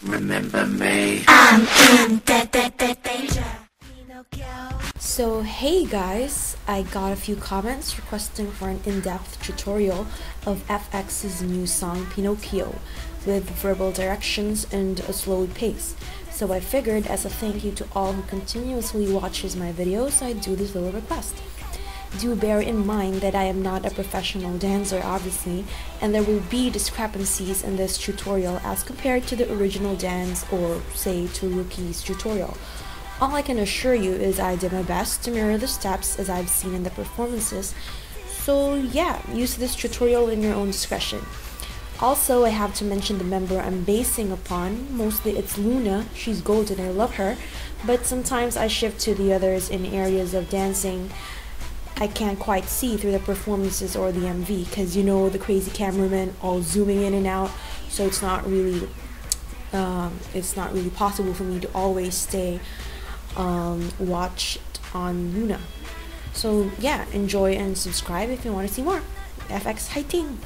Remember me? I'm in danger. Pinocchio. So hey guys, I got a few comments requesting for an in-depth tutorial of FX's new song Pinocchio with verbal directions and a slowed pace. So I figured as a thank you to all who continuously watches my videos, I'd do this little request. Do bear in mind that I am not a professional dancer obviously, and there will be discrepancies in this tutorial as compared to the original dance or say to Rookie's tutorial. All I can assure you is I did my best to mirror the steps as I've seen in the performances, so yeah, use this tutorial in your own discretion. Also, I have to mention the member I'm basing upon. Mostly it's Luna, she's golden, I love her, but sometimes I shift to the others in areas of dancing I can't quite see through the performances or the MV, because you know the crazy cameraman all zooming in and out, so it's not really possible for me to always stay watched on Luna. So yeah, enjoy and subscribe if you want to see more. FX Haiting!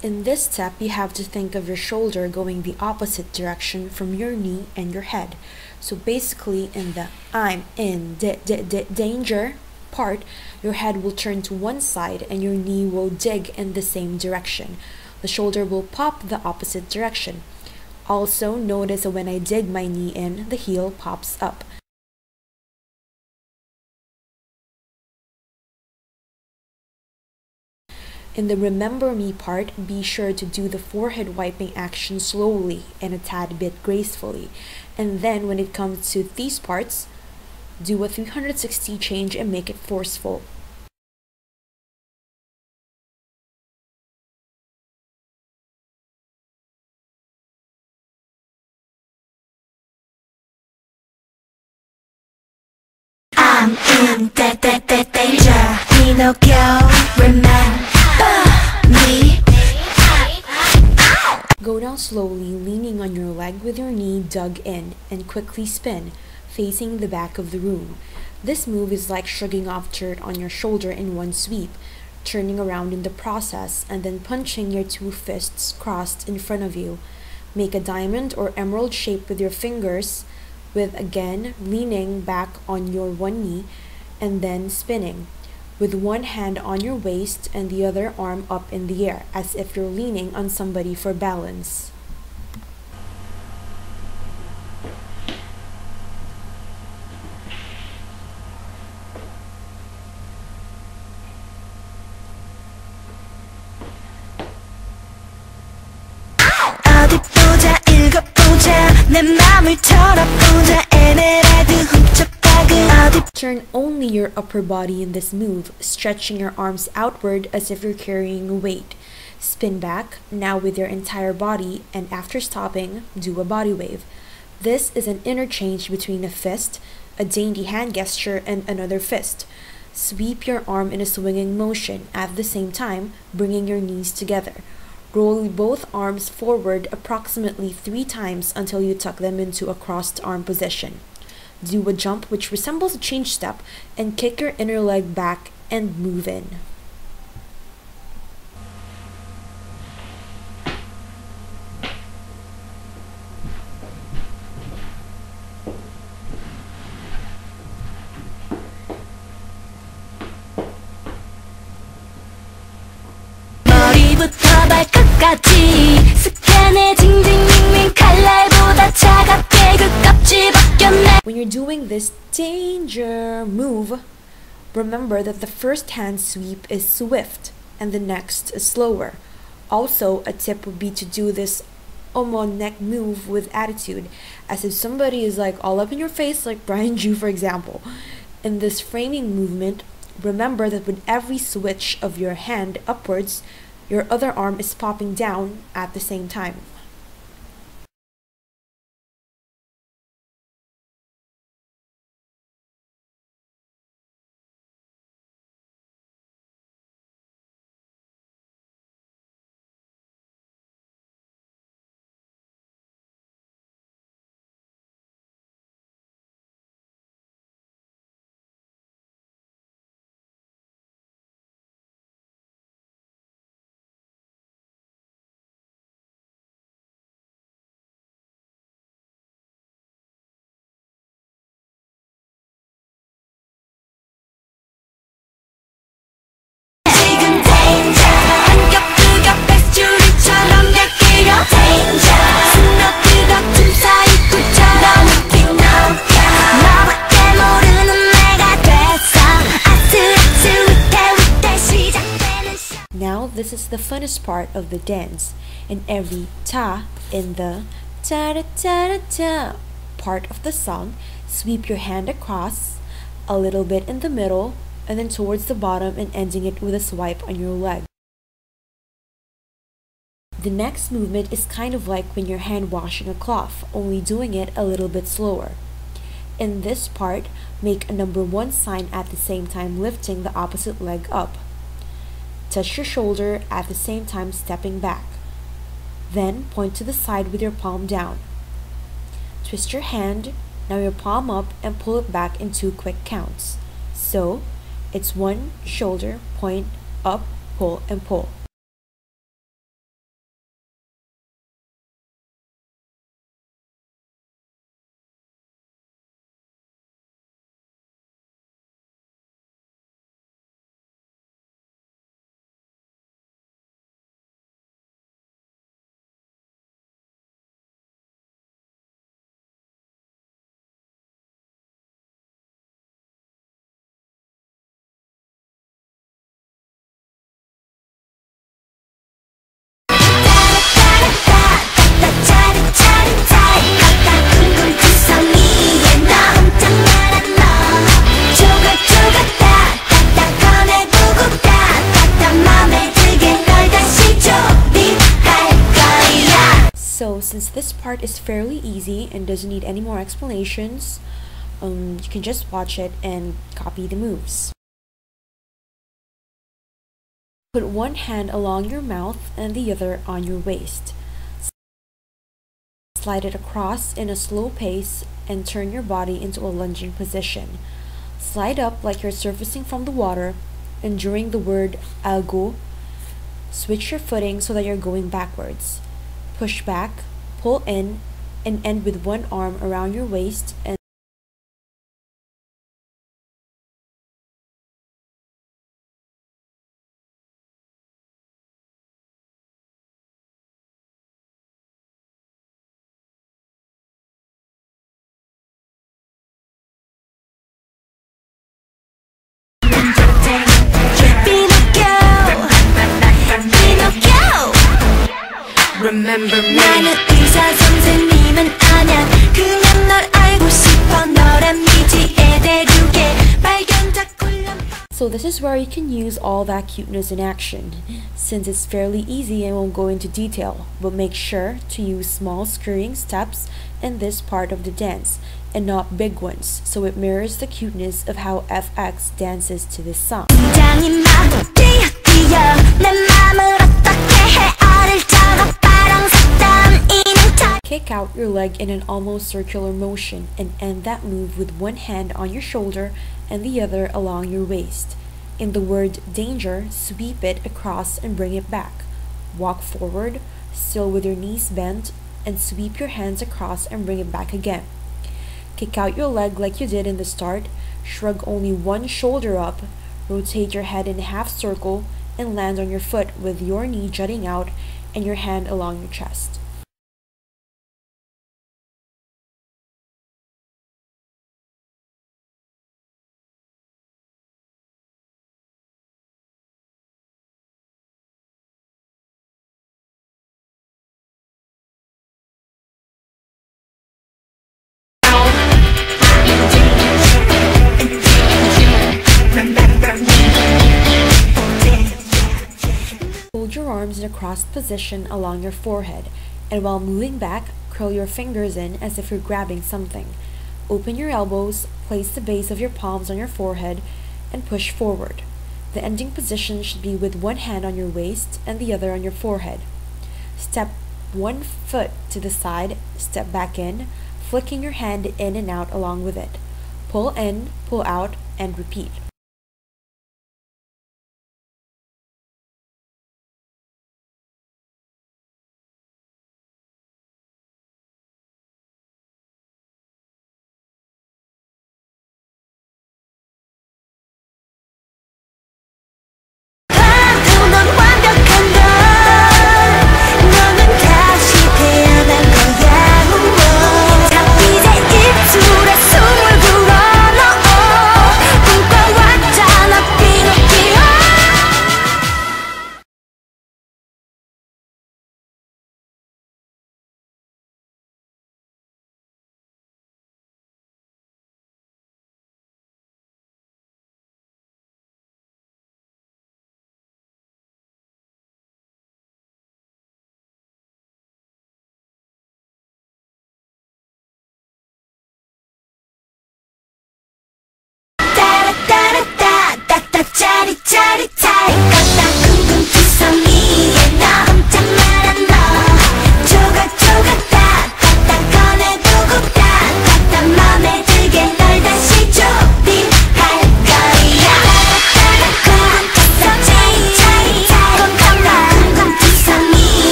In this step, you have to think of your shoulder going the opposite direction from your knee and your head. So basically, in the I'm in danger part, your head will turn to one side and your knee will dig in the same direction. The shoulder will pop the opposite direction. Also, notice that when I dig my knee in, the heel pops up. In the remember me part, be sure to do the forehead wiping action slowly and a tad bit gracefully. And then when it comes to these parts, do a 360 change and make it forceful. I'm in danger. Pinocchio. Remember me? Go down slowly, leaning on your leg with your knee dug in, and quickly spin, facing the back of the room. This move is like shrugging off dirt on your shoulder in one sweep, turning around in the process, and then punching your two fists crossed in front of you. Make a diamond or emerald shape with your fingers, with again leaning back on your one knee, and then spinning, with one hand on your waist and the other arm up in the air, as if you're leaning on somebody for balance. 어디 보자 읽어보자 내 맘을 털어보자 에메랄드 훔쳐박은 어디 Turn only your upper body in this move, stretching your arms outward as if you're carrying a weight. Spin back, now with your entire body, and after stopping, do a body wave. This is an interchange between a fist, a dainty hand gesture, and another fist. Sweep your arm in a swinging motion, at the same time, bringing your knees together. Roll both arms forward approximately 3 times until you tuck them into a crossed arm position. Do a jump which resembles a change step and kick your inner leg back and move in. 머리부터 발끝까지 스캔해 징징밍밍 칼날보다 차갑게 그 껍질 벗겼네. When you're doing this danger move, remember that the first hand sweep is swift and the next is slower. Also, a tip would be to do this omo neck move with attitude, as if somebody is like all up in your face, like Brian Ju for example. In this framing movement, remember that with every switch of your hand upwards, your other arm is popping down at the same time. the funnest part of the dance. And every ta in the ta da ta da ta part of the song, sweep your hand across, a little bit in the middle, and then towards the bottom and ending it with a swipe on your leg. The next movement is kind of like when you're hand washing a cloth, only doing it a little bit slower. In this part, make a number 1 sign at the same time lifting the opposite leg up. Touch your shoulder at the same time stepping back. Then point to the side with your palm down. Twist your hand, now your palm up, and pull it back in 2 quick counts. So, it's 1 shoulder, point, up, pull, and pull. So since this part is fairly easy and doesn't need any more explanations, you can just watch it and copy the moves. Put one hand along your mouth and the other on your waist. Slide it across in a slow pace and turn your body into a lunging position. Slide up like you're surfacing from the water, and during the word algo, switch your footing so that you're going backwards. Push back, pull in, and end with one arm around your waist and Remember me. 나는 의사 선생님은 아냐. 그냥 널 알고 싶어. 너란 미지의 대륙에 발견작 훈련. So this is where you can use all that cuteness in action. Since it's fairly easy, I won't go into detail, but make sure to use small scurrying steps in this part of the dance and not big ones, so it mirrors the cuteness of how FX dances to this song. Kick out your leg in an almost circular motion and end that move with one hand on your shoulder and the other along your waist. In the word danger, sweep it across and bring it back. Walk forward, still with your knees bent, and sweep your hands across and bring it back again. Kick out your leg like you did in the start, shrug only one shoulder up, rotate your head in a half circle, and land on your foot with your knee jutting out and your hand along your chest. Hold your arms in a crossed position along your forehead, and while moving back, curl your fingers in as if you're grabbing something. Open your elbows, place the base of your palms on your forehead, and push forward. The ending position should be with one hand on your waist and the other on your forehead. Step one foot to the side, step back in, flicking your hand in and out along with it. Pull in, pull out, and repeat.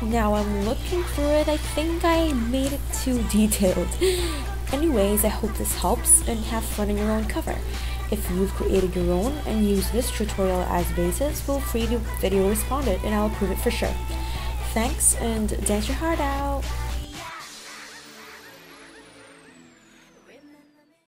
Now I'm looking through it, I think I made it too detailed. Anyways, I hope this helps and have fun on your own cover. If you've created your own and use this tutorial as basis, feel free to video respond it and I'll approve it for sure. Thanks and dance your heart out!